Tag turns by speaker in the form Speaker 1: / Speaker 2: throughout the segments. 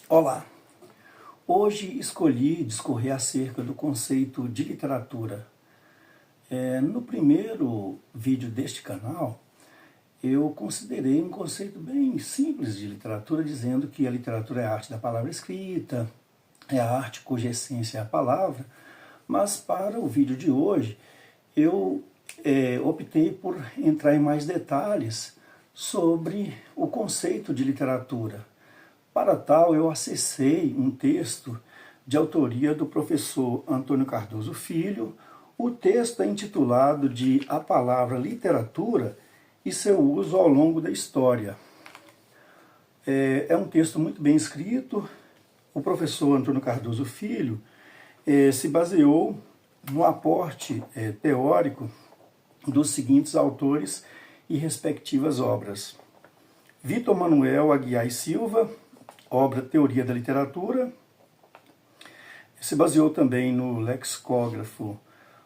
Speaker 1: Olá! Hoje escolhi discorrer acerca do conceito de literatura. No primeiro vídeo deste canal, eu considerei um conceito bem simples de literatura, dizendo que a literatura é a arte da palavra escrita, é a arte cuja essência é a palavra, mas para o vídeo de hoje eu optei por entrar em mais detalhes sobre o conceito de literatura. Para tal, eu acessei um texto de autoria do professor Antônio Cardoso Filho. O texto é intitulado de A Palavra Literatura e seu uso ao longo da história. É um texto muito bem escrito. O professor Antônio Cardoso Filho se baseou no aporte teórico dos seguintes autores e respectivas obras: Vitor Manuel Aguiar e Silva, obra Teoria da Literatura. Se baseou também no lexicógrafo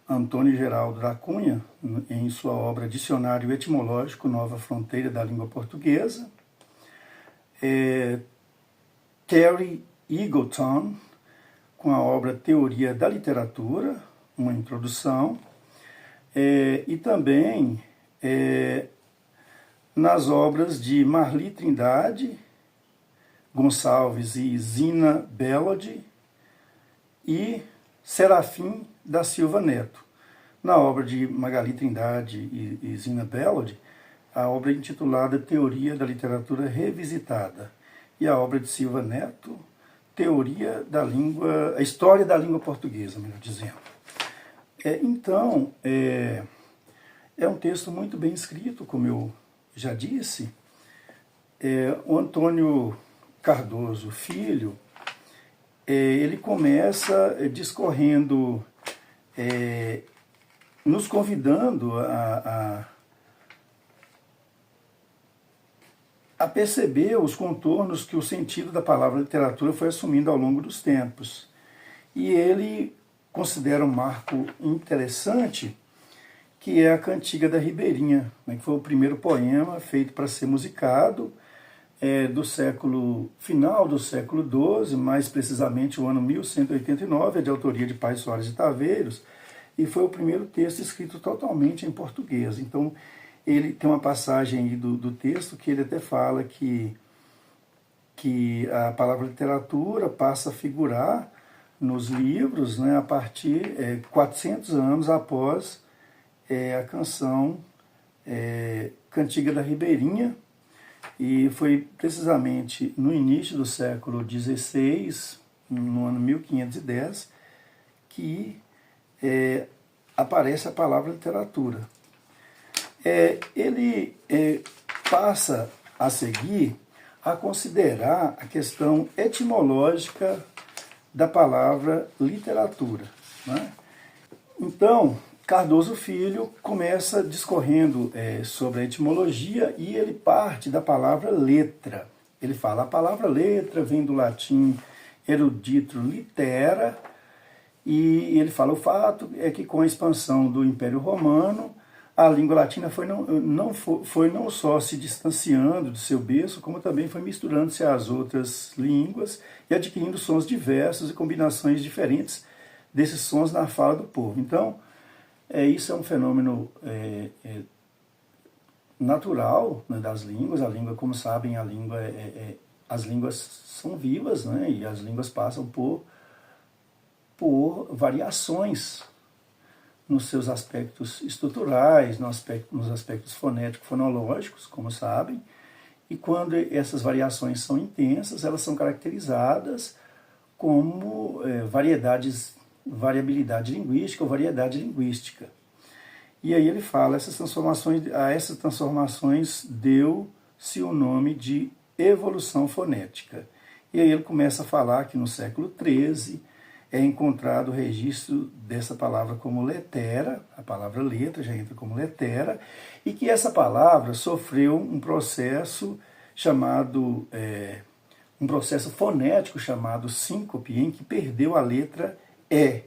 Speaker 1: Antônio Geraldo da Cunha, em sua obra Dicionário Etimológico Nova Fronteira da Língua Portuguesa. Terry Eagleton, com a obra Teoria da Literatura, uma introdução. E também nas obras de Marli Trindade Gonçalves e Zina Bellodi e Serafim da Silva Neto. Na obra de Magali Trindade e Zina Bellodi, a obra intitulada Teoria da Literatura Revisitada, e a obra de Silva Neto, Teoria da Língua, a História da Língua Portuguesa, melhor dizendo. Então, é um texto muito bem escrito, como eu já disse. O Antônio Cardoso Filho, ele começa discorrendo, nos convidando a perceber os contornos que o sentido da palavra literatura foi assumindo ao longo dos tempos. E ele considera um marco interessante, que é a Cantiga da Ribeirinha, que foi o primeiro poema feito para ser musicado, do final do século XII, mais precisamente o ano 1189, é de autoria de Paes Soares de Taveiros, e foi o primeiro texto escrito totalmente em português. Então, ele tem uma passagem aí do texto que ele até fala que a palavra literatura passa a figurar nos livros, a partir 400 anos após a canção Cantiga da Ribeirinha. E foi precisamente no início do século XVI, no ano 1510, que aparece a palavra literatura. Ele passa a seguir a considerar a questão etimológica da palavra literatura, né? Então, Cardoso Filho começa discorrendo sobre a etimologia, e ele parte da palavra letra. Ele fala: a palavra letra vem do latim erudito litera, e ele fala: o fato é que com a expansão do Império Romano, a língua latina foi não só se distanciando de seu berço, como também foi misturando-se às outras línguas e adquirindo sons diversos e combinações diferentes desses sons na fala do povo. Então, isso é um fenômeno natural, das línguas. A língua, como sabem, as línguas são vivas, e as línguas passam por variações nos seus aspectos estruturais, nos aspectos fonético-fonológicos, como sabem, e quando essas variações são intensas, elas são caracterizadas como variabilidade linguística ou variedade linguística. E aí ele fala: a essas transformações deu-se o nome de evolução fonética. E aí ele começa a falar que no século XIII é encontrado o registro dessa palavra como letera, a palavra letra já entra como letera, e que essa palavra sofreu um processo um processo fonético chamado síncope, em que perdeu a letra E.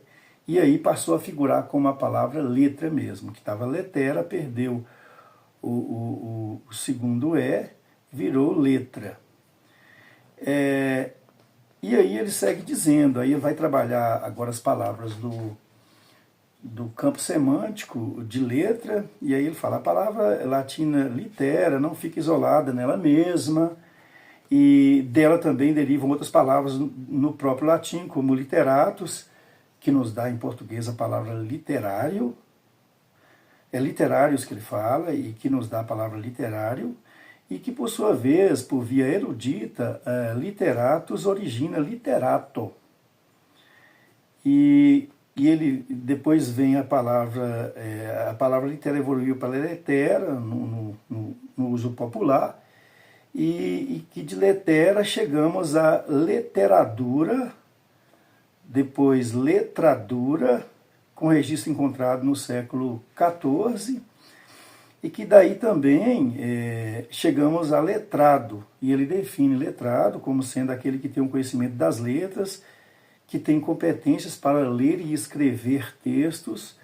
Speaker 1: E aí passou a figurar como a palavra letra mesmo, que estava letera, perdeu o segundo E, virou letra. aí ele segue dizendo, aí ele vai trabalhar agora as palavras do campo semântico de letra, e aí ele fala, a palavra latina litera não fica isolada nela mesma, e dela também derivam outras palavras no próprio latim, como literatus, que nos dá em português a palavra literário, é literários que ele fala, e que nos dá a palavra literário, e que por sua vez, por via erudita, literatus origina literato. E ele depois vem a palavra litera evoluiu para letera, no uso popular, e que de letera chegamos à leteratura, depois letradura, com registro encontrado no século XIV, e que daí também chegamos a letrado, e ele define letrado como sendo aquele que tem um conhecimento das letras, que tem competências para ler e escrever textos.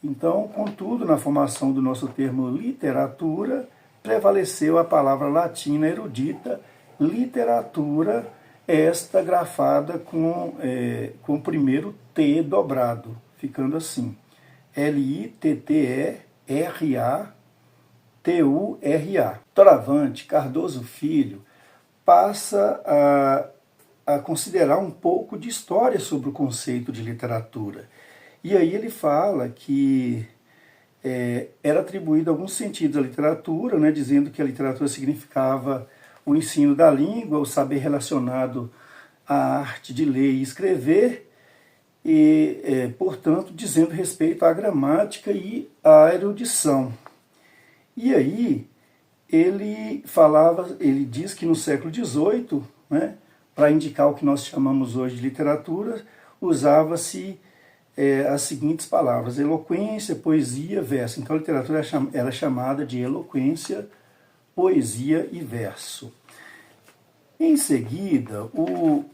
Speaker 1: Então, contudo, na formação do nosso termo literatura, prevaleceu a palavra latina erudita, literatura, esta grafada com o primeiro T dobrado, ficando assim, Litterattura. Doravante, Cardoso Filho passa a considerar um pouco de história sobre o conceito de literatura. E aí ele fala que era atribuído alguns sentidos à literatura, né, dizendo que a literatura significava o ensino da língua, o saber relacionado à arte de ler e escrever, e, portanto, dizendo respeito à gramática e à erudição. E aí ele diz que no século XVIII, né, para indicar o que nós chamamos hoje de literatura, usava-se as seguintes palavras: eloquência, poesia, verso. Então a literatura era chamada de eloquência, poesia e verso. Em seguida, o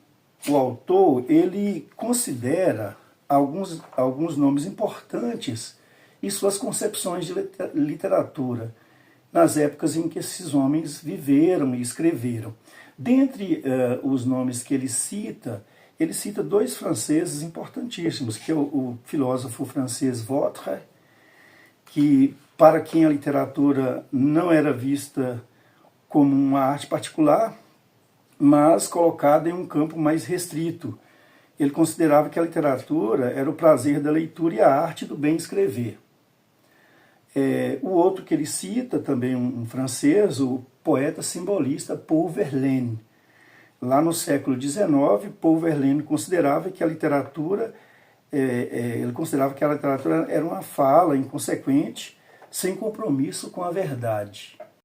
Speaker 1: autor ele considera alguns nomes importantes e suas concepções de literatura nas épocas em que esses homens viveram e escreveram. Dentre os nomes que ele cita dois franceses importantíssimos, que é o filósofo francês Votre, que para quem a literatura não era vista como uma arte particular, mas colocada em um campo mais restrito. Ele considerava que a literatura era o prazer da leitura e a arte do bem escrever. O outro que ele cita, também um francês, o poeta simbolista Paul Verlaine. Lá no século XIX, Paul Verlaine considerava que a literatura era uma fala inconsequente, sem compromisso com a verdade.